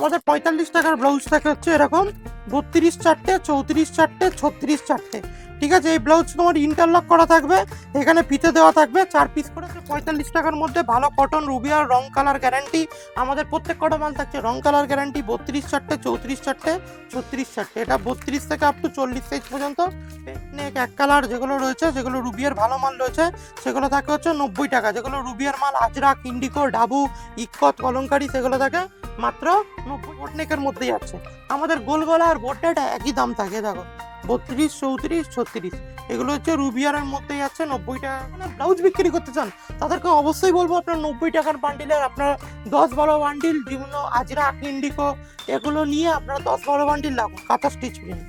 আমাদের 45 টাকার ব্লাউজ থাকে হচ্ছে এরকম 32 চারটে, 34 চারটে, 36 চারটে। ঠিক আছে, এই ব্লাউজ তোমার ইন্টারলক করা থাকবে, এখানে ফিতে দেওয়া থাকবে 4 পিস করে। 45 টাকার মধ্যে ভালো কটন রুবিয়ার রং কালার গ্যারান্টি, আমাদের প্রত্যেক কটা মাল থাকছে রং কালার গ্যারান্টি। 32 চারটে, 34 চারটে, 36 চারটে, এটা 32 থেকে আপ টু 40 সাইজ পর্যন্ত। এক কালার যেগুলো রয়েছে, যেগুলো রুবিয়ার ভালো মাল রয়েছে, সেগুলো থাকে হচ্ছে 90 টাকা। যেগুলো রুবিয়ার মাল আজরাক, ইন্ডিকো, ডাবু, ইক্কত, কলঙ্কারি, সেগুলো থাকে মাত্র 90। বোটনেকের মধ্যেই আছে আমাদের গোল গলা আর বোটনেটা একই দাম থাকে। দেখো 32, 34, 36, এগুলো হচ্ছে রুবিয়ারের মধ্যেই আছে 90 টাকা। ব্লাউজ বিক্রি করতে চান তাদেরকে অবশ্যই বলবো আপনার 90 টাকার বান্ডিলের আপনার 10-12 বান্ডিল বিভিন্ন আজরাক, ইন্ডিকো এগুলো নিয়ে আপনারা 10-12 বান্ডিল লাগুন। কাঁথা স্টিচ প্রিন্ট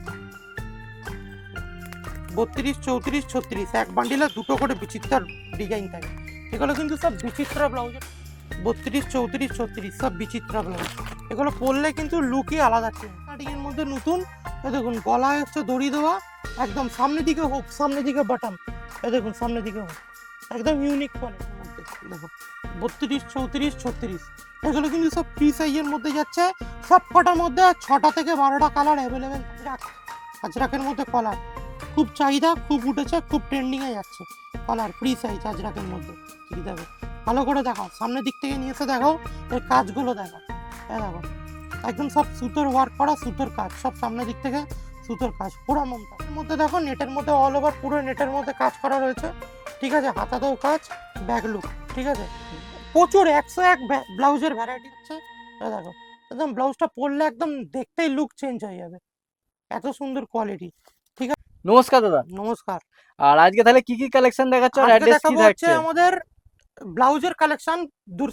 32, 34, 36 এক বান্ডিলে দুটো করে বিচিত্র ডিজাইন থাকে। এগুলো কিন্তু সব বিচিত্র ব্লাউজ। 32, 34, 36 সব বিচিত্র ব্লাউজ। এগুলো পরলে কিন্তু লুকই আলাদা। কাটিং এর মধ্যে নতুন দেখুন, গলায় হচ্ছে দড়ি দেওয়া, একদম সামনের দিকে হোক, সামনের দিকে বাটাম, দেখুন সামনের দিকে হোক, একদম ইউনিক কোয়ালিটির মধ্যে। দেখো 32, 34, 36 এগুলো কিন্তু সব ফ্রি সাইজের মধ্যে যাচ্ছে। সব কটার মধ্যে 6টা থেকে 12টা কালার অ্যাভেলেবেল। আজরাকের মধ্যে কলার খুব চাহিদা, খুব উঠেছে, খুব ট্রেন্ডিং এ যাচ্ছে। কলার ফ্রি সাইজ আজরাকের মধ্যে। ঠিক দেখো, ভালো করে দেখাও, সামনের দিক থেকে নিয়ে এসে দেখাও, এর কাজগুলো দেখো। দেখো একদম সব সুতোর ওয়ার্ক করা, সুতোর কাজ, সব সামনের দিক থেকে সুতোর কাজ পুরো মমতা। এর মধ্যে দেখো নেটের মধ্যে অল ওভার পুরো নেটের মধ্যে কাজ করা রয়েছে। ঠিক আছে, হাতাতেও কাজ, ব্যাক লুক। ঠিক আছে, প্রচুর 101 ব্লাউজের ভ্যারাইটি হচ্ছে। দেখো একদম ব্লাউজটা পরলে একদম দেখতেই লুক চেঞ্জ হয়ে যাবে, এত সুন্দর কোয়ালিটি। ঠিক আছে, নমস্কার দাদা। নমস্কার। আর আজকে তাহলে কি কি কালেকশন দেখাচ্ছ আর আজকে অ্যাড্রেস কি দেখাবো হচ্ছে থাকছে? আমাদের ব্লাউজের কালেকশন।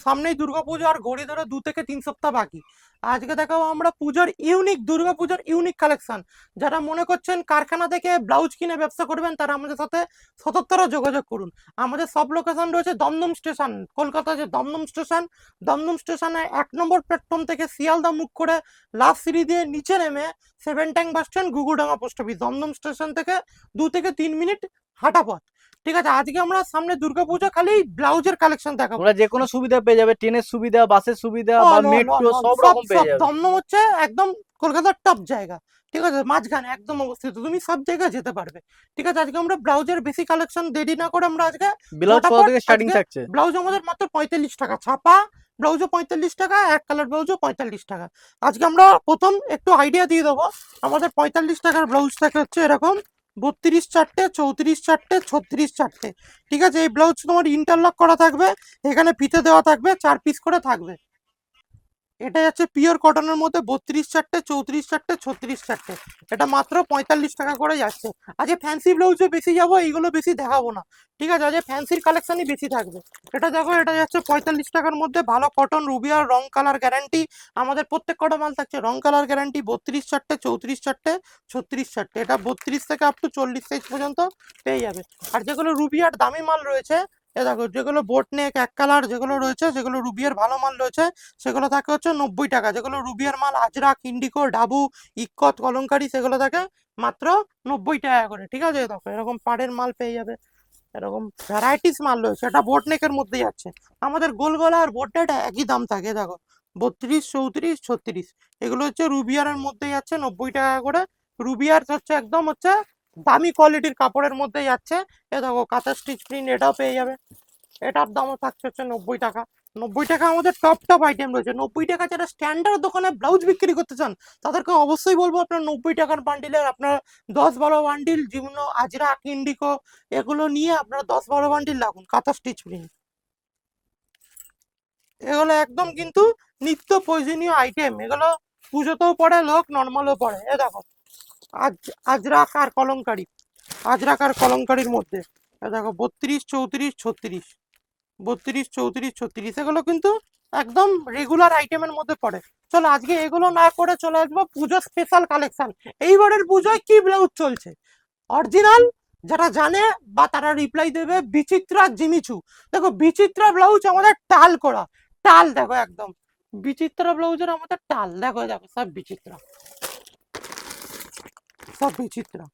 সামনেই দুর্গাপুজো, আর ঘড়ি ধরে 2 থেকে 3 সপ্তাহ বাকি। আজকে দেখাবো আমরা পুজোর ইউনিক, দুর্গাপুজোর ইউনিক কালেকশন। যারা মনে করছেন কারখানা থেকে ব্লাউজ কিনে ব্যবসা করবেন, তারা আমাদের সাথে 77 যোগাযোগ করুন। আমাদের সব লোকেশন রয়েছে দমদম স্টেশন, কলকাতা যে দমদম স্টেশন, দমদম স্টেশনে 1 নম্বর প্ল্যাটফর্ম থেকে শিয়ালদা মুখ করে লাস্ট সিঁড়ি দিয়ে নিচে নেমে 7 tank bus stand, Gugudanga post office. Dum Dum station থেকে 2 থেকে 3 মিনিট হাঁটা পথ। ঠিক আছে, আজকে আমরা সামনে দুর্গাপূজা খালি ব্লাউজের কালেকশন দেখাবো। তোমরা যে কোনো সুবিধা পেয়ে যাবে, ট্রেনের সুবিধা, বাসের সুবিধা বা all all all metro all সব সব রকম সব পেয়ে যাবে। দমদম হচ্ছে একদম কলকাতার টপ জায়গা। ঠিক আছে, মাঝখানে একদম অবস্থিত, তুমি সব জায়গায় যেতে পারবে। ঠিক আছে, আজকে আমরা ব্লাউজের বেশি কালেকশন দেরি না করে আমরা আজকে ব্লাউজ কত ঝটাপট থেকে স্টার্টিং আজকে থাকছে? ব্লাউজ আমাদের মাত্র 45 টাকা, ছাপা ব্লাউজও 45 টাকা, এক কালার ব্লাউজও 45 টাকা। আজকে আমরা প্রথম একটু আইডিয়া দিয়ে দেবো। আমাদের 45 টাকার ব্লাউজ থাকে হচ্ছে এরকম 32 চারটে, 34 চারটে, 36 চারটে। ঠিক আছে, এই ব্লাউজ তোমার ইন্টারলক করা থাকবে, এখানে ফিতে দেওয়া থাকবে, 4 পিস করে থাকবে। এটা হচ্ছে পিওর কটনের মধ্যে 32 চারটে, 34 চারটে, 36 চারটে। এটা মাত্র 45 টাকা করে যাচ্ছে। আজকে ফ্যান্সি ব্লাউজে বেশি যাবো, এইগুলো বেশি দেখাবো না। ঠিক আছে, আজকে ফ্যান্সির কালেকশনই বেশি থাকবে। এটা দেখো, এটা যাচ্ছে 45 টাকার মধ্যে ভালো কটন রুবিয়ার রং কালার গ্যারান্টি। আমাদের প্রত্যেক কটা মাল থাকছে রং কালার গ্যারান্টি। 32 চারটে, 34 চারটে, 36 চারটে, এটা 32 থেকে আপ টু 40 সাইজ পর্যন্ত পেয়ে যাবে। আর যেগুলো রুবিয়ার দামি মাল রয়েছে, এ দেখো যেগুলো বোটনেক এক কালার যেগুলো রয়েছে, যেগুলো রুবিয়ার ভালো মাল রয়েছে, সেগুলো থাকে হচ্ছে 90 টাকা। যেগুলো রুবিয়ার মাল আজরাক, ইন্ডিকো, ডাবু, ইক্কত, কলঙ্কারি, সেগুলো থাকে মাত্র 90 টাকা করে। ঠিক আছে, দেখো এরকম পাড়ের মাল পেয়ে যাবে, এরকম ভ্যারাইটিস মাল রয়েছে। এটা বোটনেকের মধ্যেই আছে। আমাদের গোল গলা আর বোটনেটা একই দাম থাকে। দেখো 32, 34, 36 এগুলো হচ্ছে রুবিয়ারের মধ্যেই আছে 90 টাকা করে। রুবিয়ার হচ্ছে একদম হচ্ছে দামি কোয়ালিটির কাপড়ের মধ্যেই যাচ্ছে। এ দেখো কাঁথা স্টিচ প্রিন্ট, এটাও পেয়ে যাবে। এটার দামও থাকছে হচ্ছে 90 টাকা। 90 টাকা আমাদের টপ টপ আইটেম রয়েছে। 90 টাকা যারা স্ট্যান্ডার্ড দোকানে ব্লাউজ বিক্রি করতে চান, তাদেরকে অবশ্যই বলবো আপনার 90 টাকার বান্ডিলের আপনার 10-12 বান্ডিল বিভিন্ন আজরাক, ইন্ডিকো এগুলো নিয়ে আপনারা 10-12 বান্ডিল লাগুন। কাঁথা স্টিচ প্রিন্ট এগুলো একদম কিন্তু নিত্য প্রয়োজনীয় আইটেম। এগুলো পুজোতেও পড়ে, লোক নর্মালও পড়ে। এ দেখো আজরাক আর কলমকারি, আজরাক আর কলমকারির মধ্যে এ দেখো 32, 34, 36, 32, 34, 36 এগুলো কিন্তু একদম রেগুলার আইটেমের মধ্যে পড়ে। চলো আজকে এগুলো না করে চলে আসবো পুজো স্পেশাল কালেকশন। এইবারের পুজোয় কি ব্লাউজ চলছে অরিজিনাল, যারা জানে বা তারা রিপ্লাই দেবে। বিচিত্রা জিমিচু, দেখো বিচিত্রা ব্লাউজ আমাদের টাল করা, টাল দেখো একদম বিচিত্রা ব্লাউজের আমাদের টাল দেখো, দেখো সব বিচিত্রা, সব বিচিত্রা।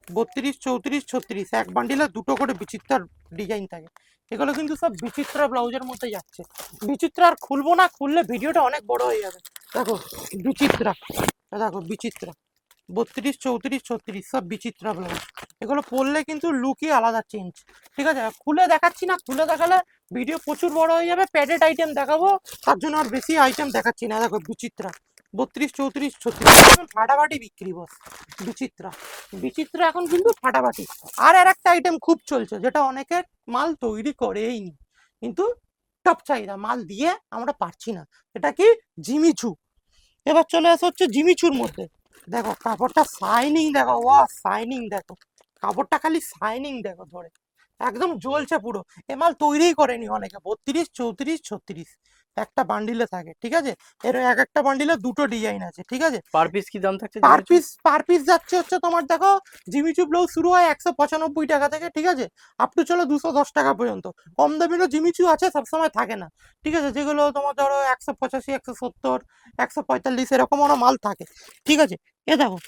32 34 36 এক বান্ডিলে দুটো করে বিচিত্রার ডিজাইন থাকে। এগুলো কিন্তু সব বিচিত্রা ব্লাউজের মধ্যে যাচ্ছে। বিচিত্রা আর খুলবো না, খুললে ভিডিওটা অনেক বড় হয়ে যাবে। দেখো বিচিত্রা, দেখো বিচিত্রা 32 34 36 সব বিচিত্রা ব্লাউজ। এগুলো পরলে কিন্তু লুকই আলাদা চেঞ্জ। ঠিক আছে, খুলে দেখাচ্ছি না, খুলে দেখালে ভিডিও প্রচুর বড় হয়ে যাবে। প্যাডেড আইটেম দেখাবো, তার জন্য আর বেশি আইটেম দেখাচ্ছি না। দেখো বিচিত্রা 32 34 36 এখন ফাটাফাটি বিক্রি বস। বিচিত্রা, বিচিত্রা এখন কিন্তু ফাটাফাটি। আর একটা আইটেম খুব চলছে, যেটা অনেকে মাল তৈরি করেই নি, কিন্তু টপ চাহিদা, মাল দিয়ে আমরা পারছি না। এটা কি? জিমিচু। এবার চলে আসা হচ্ছে জিমিচুর মধ্যে। দেখো কাপড়টা শাইনিং, দেখো ওয়া শাইনিং, দেখো কাপড়টা খালি শাইনিং, দেখো ধরে একদম জ্বলছে পুরো। এ মাল তৈরিই করেনি অনেকে। 32 34 36 একটা বান্ডিলে থাকে। ঠিক আছে, এর এক একটা বান্ডিলে দুটো ডিজাইন আছে। ঠিক আছে, পার পিস কি দাম থাকছে পার জিমিচু? পিস, পার পিস যাচ্ছে হচ্ছে তোমার, দেখো জিমিচু ব্লাউজ শুরু হয় 195 টাকা থেকে। ঠিক আছে, আপ টু চলো 210 টাকা পর্যন্ত। কম দামেরও জিমিচু আছে, সবসময় থাকে না। ঠিক আছে, যেগুলো তোমার ধরো 185 170 145 এরকম মাল থাকে। ঠিক আছে, এ দেখো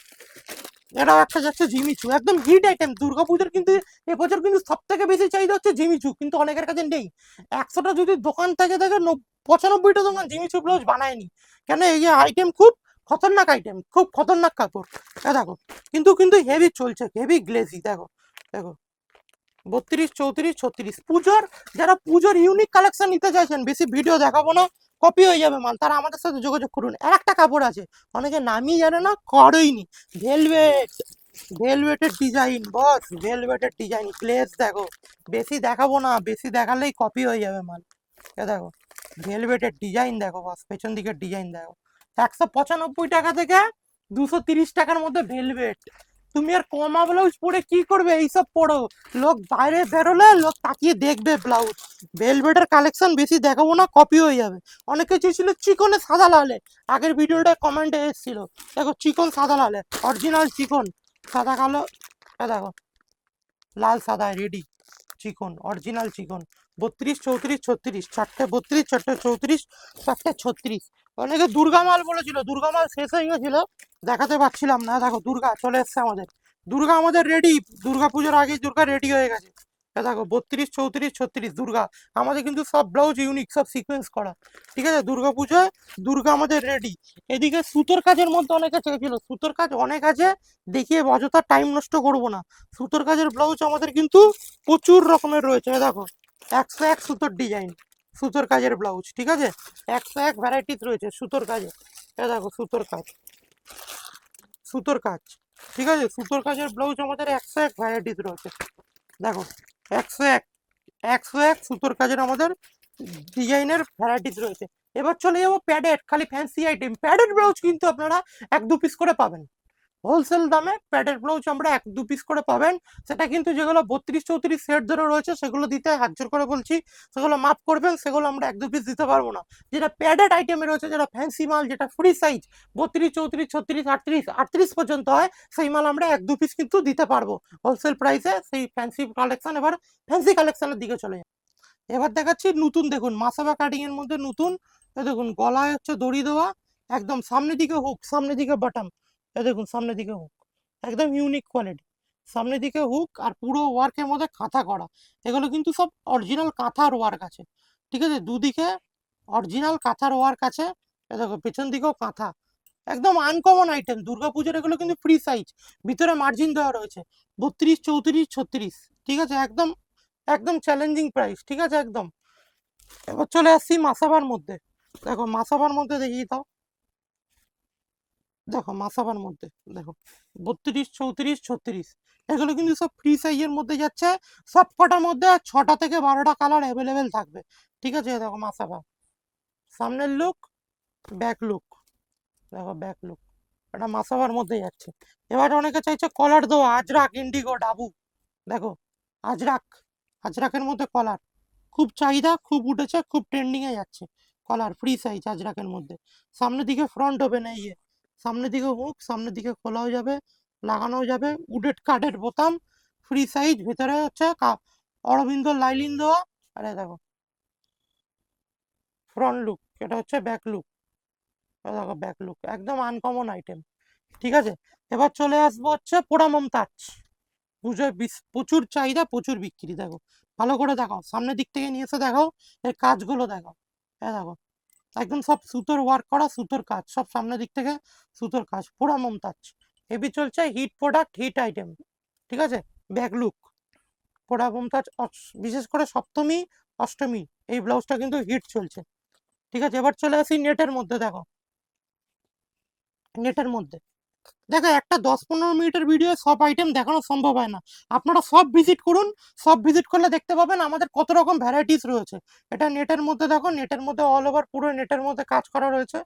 এটাও একটা যাচ্ছে জিমিচু, একদম হিট আইটেম দুর্গাপুজোর। কিন্তু এবছর কিন্তু সব থেকে বেশি চাহিদা হচ্ছে জিমিচু, কিন্তু অনেকের কাছে নেই। 100টা যদি দোকান থাকে, দেখে 95টা দোকান জিমিচু ব্লাউজ বানায়নি। কেন? এই যে আইটেম খুব খতরনাক আইটেম, খুব খতরনাক কাপড়। দেখো কিন্তু কিন্তু হেভি চলছে, হেভি গ্লেজি। দেখো, দেখো 32 34 36 পুজোর, যারা পুজোর ইউনিক কালেকশন নিতে চাইছেন, বেশি ভিডিও দেখাবো না, কপি হয়ে যাবে মাল, তারা আমাদের সাথে যোগাযোগ করুন। আর একটা কাপড় আছে, অনেকে নামই জানে না, করেইনি, ভেলভেট। ভেলভেটের ডিজাইন বস, ভেলভেটের ডিজাইন গ্লেজ। দেখো বেশি দেখাবো না, বেশি দেখালেই কপি হয়ে যাবে মাল। এ দেখো ভেলভেটের ডিজাইন, দেখো বস পেছন দিকের ডিজাইন দেখো। 195 টাকা থেকে 230 টাকার মধ্যে ভেলভেট। তুমি আর কমা ব্লাউজ পরে কি করবে? এইসব পরো, লোক বাইরে বেরোলে লোক তাকিয়ে দেখবে ব্লাউজ। ভেলভেটের কালেকশন বেশি দেখাবো না, কপি হয়ে যাবে। অনেকে চেয়েছিল চিকনে সাদা লালে, আগের ভিডিওটা কমেন্টে এসেছিল। দেখো চিকন সাদা লালে, অরিজিনাল চিকন সাদা কালো। দেখো লাল সাদা রেডি চিকন, অরিজিনাল চিকন। 32 34 36 চারটে 32 চারটে 34 চারটে 36। অনেকে দুর্গা মাল বলেছিল, দুর্গা মাল শেষ হয়ে গেছিল, দেখাতে পারছিলাম না। দেখো দুর্গা চলে এসছে আমাদের, দুর্গা আমাদের রেডি। দুর্গা পুজোর আগেই দুর্গা রেডি হয়ে গেছে। দেখো 32 34 36 দুর্গা। আমাদের কিন্তু সব ব্লাউজ ইউনিক, সব সিকোয়েন্স করা। ঠিক আছে, দুর্গা পুজোয় দুর্গা আমাদের রেডি। এদিকে সুতোর কাজের মধ্যে অনেকে চেয়েছিল, সুতোর কাজ অনেক আছে, দেখিয়ে অযথা টাইম নষ্ট করবো না। সুতোর কাজের ব্লাউজ আমাদের কিন্তু প্রচুর রকমের রয়েছে। দেখো 101 সুতোর ডিজাইন, সুতোর কাজের ব্লাউজ। ঠিক আছে, 101 ভ্যারাইটিস রয়েছে সুতোর কাজে। দেখো সুতোর কাজ, সুতোর কাজ। ঠিক আছে, সুতোর কাজের ব্লাউজ আমাদের 101 ভ্যারাইটিস রয়েছে। দেখো 101, 101 সুতোর কাজের আমাদের ডিজাইনের ভ্যারাইটিস রয়েছে। এবার চলে যাবো প্যাডেড, খালি ফ্যান্সি আইটেম। প্যাডেড ব্লাউজ কিন্তু আপনারা 1 2 পিস করে পাবেন। হোলসেল দামে প্যাডের ব্লাউজ আমরা 1 2 পিস করে পাবেন। সেটা কিন্তু যেগুলো 32 34 সেট ধরে রয়েছে, সেগুলো দিতে হাত জোর করে বলছি, সেগুলো মাফ করবেন, সেগুলো আমরা 1 2 পিস দিতে পারবো না। যেটা প্যাডেড আইটেমে রয়েছে, যেটা ফ্যান্সি মাল, যেটা ফ্রি সাইজ 32 34 36 38 38 পর্যন্ত হয়, সেই মাল আমরা 1 2 পিস কিন্তু দিতে পারবো হোলসেল প্রাইসে। সেই ফ্যান্সি কালেকশন, এবার ফ্যান্সি কালেকশনের দিকে চলে যায়। এবার দেখাচ্ছি নতুন, দেখুন মাসাবা কাটিং এর মধ্যে নতুন। দেখুন গলায় হচ্ছে দড়ি দেওয়া, একদম সামনের দিকে হুক, সামনের দিকে বাটাম। দেখুন সামনের দিকে হুক, একদম ইউনিক কোয়ালিটি। সামনের দিকে হুক আর পুরো ওয়ার্কের মধ্যে কাঁথা করা। এগুলো কিন্তু সব অরিজিনাল কাঁথার ওয়ার্ক আছে। ঠিক আছে, দুদিকে অরিজিনাল কাঁথার ওয়ার্ক আছে। দেখো পেছন দিকেও কাঁথা, একদম আনকমন আইটেম। দুর্গাপুজোর এগুলো কিন্তু ফ্রি সাইজ, ভিতরে মার্জিন দেওয়া রয়েছে। 32 34 36। ঠিক আছে, একদম একদম চ্যালেঞ্জিং প্রাইস। ঠিক আছে একদম। এবার চলে আসছি মাসাবার মধ্যে। দেখো মাসাবার মধ্যে দেখিয়ে দাও। দেখো মাসাবার মধ্যে, দেখো 32 34 36 এগুলো কিন্তু সব ফ্রি সাইজের মধ্যে যাচ্ছে। সব কটার মধ্যে 6টা থেকে 12টা কালার অ্যাভেলেবেল থাকবে। ঠিক আছে, দেখো মাসাবা সামনের লুক, ব্যাক লুক। দেখো ব্যাক লুক, এটা মাসাবার মধ্যে যাচ্ছে। এবার অনেকে চাইছে কলার দেওয়া, আজরাক ইন্ডিগো ডাবু। দেখো আজরাক, আজরাকের মধ্যে কলার খুব চাহিদা, খুব উঠেছে, খুব ট্রেন্ডিং এ যাচ্ছে। কলার ফ্রি সাইজ আজরাকের মধ্যে। সামনের দিকে ফ্রন্ট ওপেন, এই যে সামনের দিকে হুক, সামনের দিকে খোলাও যাবে, লাগানোও যাবে। উডেড কাঠের বোতাম, ফ্রি সাইজ। ভেতরে হচ্ছে অরবিন্দ লাইলিন দেওয়া। আরে দেখো ফ্রন্ট লুক, এটা হচ্ছে ব্যাক লুক। দেখো ব্যাক লুক, একদম আনকমন আইটেম। ঠিক আছে, এবার চলে আসবো হচ্ছে পোড়ামম তাজ। পুজোয় প্রচুর চাহিদা, প্রচুর বিক্রি। দেখো ভালো করে দেখাও, সামনের দিক থেকে নিয়ে এসে দেখাও, এর কাজগুলো দেখাও। হ্যাঁ দেখো, একদম সব সুতোর ওয়ার্ক করা, সুতোর কাজ, সব সামনের দিক থেকে সুতোর কাজ, পুরা মমতাজ। হেভি চলছে, হিট প্রোডাক্ট, হিট আইটেম, ঠিক আছে। ব্যাক লুক, পুরা মমতাজ। বিশেষ করে সপ্তমী অষ্টমী এই ব্লাউজটা কিন্তু হিট চলছে, ঠিক আছে। এবার চলে আসি নেটের মধ্যে। দেখো নেটের মধ্যে দেখো, একটা 10-15 মিনিটের ভিডিও সব আইটেম দেখানো সম্ভব হয় না। আপনারা সব ভিজিট করুন, সব ভিজিট করলে দেখতে পাবেন আমাদের কত রকম ভ্যারাইটিস রয়েছে। এটা নেটের মধ্যে দেখো, নেটের মধ্যে অল ওভার পুরো নেটের মধ্যে কাজ করা রয়েছে,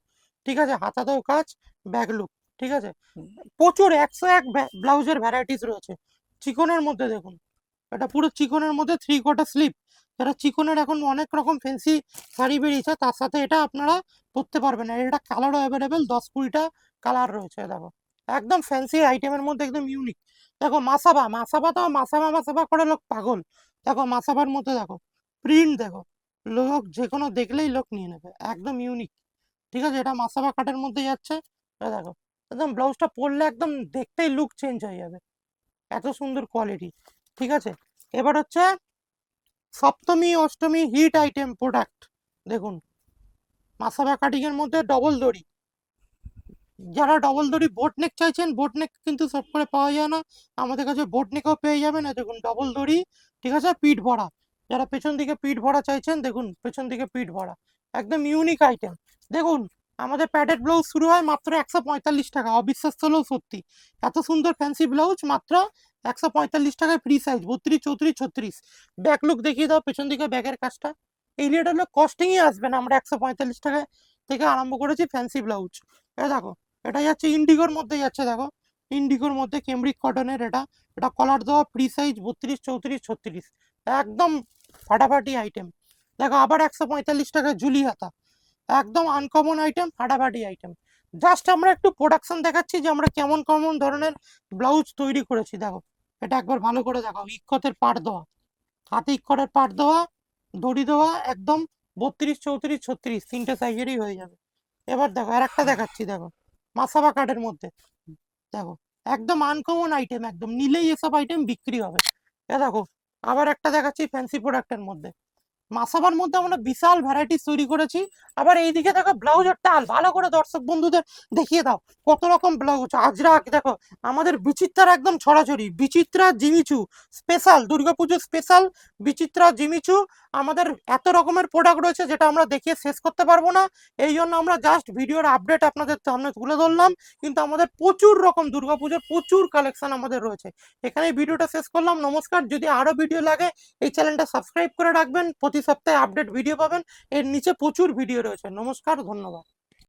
ঠিক আছে। হাতাতেও কাজ, ব্যাক লুক, ঠিক আছে। প্রচুর 101 ব্লাউজের ভ্যারাইটিস রয়েছে। চিকনের মধ্যে দেখুন, এটা পুরো চিকনের মধ্যে 3/4 স্লিপ। যারা চিকনের এখন অনেক রকম ফ্যান্সি শাড়ি বেরিয়েছে, তার সাথে এটা আপনারা পরতে পারবেন। আর এটা কালারও অ্যাভেলেবেল, 10-20টা কালার রয়েছে। দেখো একদম ফ্যান্সি আইটেমের মধ্যে, একদম ইউনিক। দেখো মাসাবা, মাসাবা তো মাসাবা মাসাবা করে লোক পাগল। দেখো মাসাবার মধ্যে দেখো প্রিন্ট, দেখো লোক যে কোনো দেখলেই লোক নিয়ে নেবে, একদম ইউনিক, ঠিক আছে। এটা মাসাবা কাটের মধ্যে যাচ্ছে। দেখো একদম ব্লাউজটা পরলে একদম দেখতেই লুক চেঞ্জ হয়ে যাবে, এত সুন্দর কোয়ালিটি, ঠিক আছে। এবার হচ্ছে Saptami Ashtami hit item product. দেখুন মাসাবা কাটিং এর মধ্যে ডবল দড়ি, যারা ডবল দড়ি বোট নেক চাইছেন, বোট নেক কিন্তু সব করে পাওয়া যায় না, আমাদের কাছে বোট নেকও পেয়ে যাবেন। দেখুন ডবল দড়ি, ঠিক আছে, পিঠ ভরা। যারা পেছন দিকে পিঠ ভরা চাইছেন, দেখুন পেছন দিকে পিঠ ভরা, একদম ইউনিক আইটেম। দেখুন আমাদের প্যাডেড ব্লাউজ শুরু হয় মাত্র 145 টাকা, অবিশ্বাস্য হলেও সত্যি। এত সুন্দর ফ্যান্সি ব্লাউজ মাত্র 145 টাকায়, ফ্রি সাইজ 32, 34, 36। ব্যাক লুক দেখিয়ে দাও, পেছন দিকে ব্যাগের কাজটা। এই রেট হলো কস্টিংই আসবে না, আমরা 145 টাকায় থেকে আরম্ভ করেছি ফ্যান্সি ব্লাউজ। এ দেখো এটা যাচ্ছে ইন্ডিগোর মধ্যে যাচ্ছে। দেখো ইন্ডিগোর মধ্যে কেমব্রিক কটনের, এটা এটা কলার দেওয়া, ফ্রি সাইজ 32, 34, 36, একদম ফাটাফাটি আইটেম। দেখো আবার 145 টাকায় জুলি হাতা, একদম আনকমন আইটেম, ফাটাফাটি আইটেম। জাস্ট আমরা একটু প্রোডাকশন দেখাচ্ছি যে আমরা কেমন কেমন ধরনের ব্লাউজ তৈরি করেছি। দেখো এটা একবার ভালো করে দেখাও, ইক্কতের পাট দেওয়া, হাতে ইক্কতের পাট দেওয়া, দড়ি দেওয়া, একদম 32, 34, 36 তিনটে সাইজেরই হয়ে যাবে। এবার দেখো আর একটা দেখাচ্ছি। দেখো মাসাবা কার্ডের মধ্যে, দেখো একদম আনকমন আইটেম, একদম নিলেই এসব আইটেম বিক্রি হবে। এ দেখো আবার একটা দেখাচ্ছি ফ্যান্সি প্রোডাক্টের মধ্যে। মাসাবার মধ্যে আমরা বিশাল ভ্যারাইটিস তৈরি করেছি। আবার এইদিকে দেখো ব্লাউজের টাল, ভালো করে দর্শক বন্ধুদের দেখিয়ে দাও কত রকম ব্লাউজ। আজরাক দেখো, আমাদের বিচিত্রার একদম ছড়াছড়ি, বিচিত্রা জিমিচু স্পেশাল, দুর্গাপুজো স্পেশাল বিচিত্রা জিমিচু। আমাদের এত রকমের প্রোডাক্ট রয়েছে যেটা আমরা দেখিয়ে শেষ করতে পারবো না, এই জন্য আমরা জাস্ট ভিডিওর আপডেট আপনাদের সামনে তুলে ধরলাম। কিন্তু আমাদের প্রচুর রকম দুর্গাপুজোর প্রচুর কালেকশন আমাদের রয়েছে। এখানে ভিডিওটা শেষ করলাম, নমস্কার। যদি আরো ভিডিও লাগে এই চ্যানেলটা সাবস্ক্রাইব করে রাখবেন, প্রতি সপ্তাহে আপডেট ভিডিও পাবেন। এর নিচে প্রচুর ভিডিও রয়েছে। নমস্কার, ধন্যবাদ।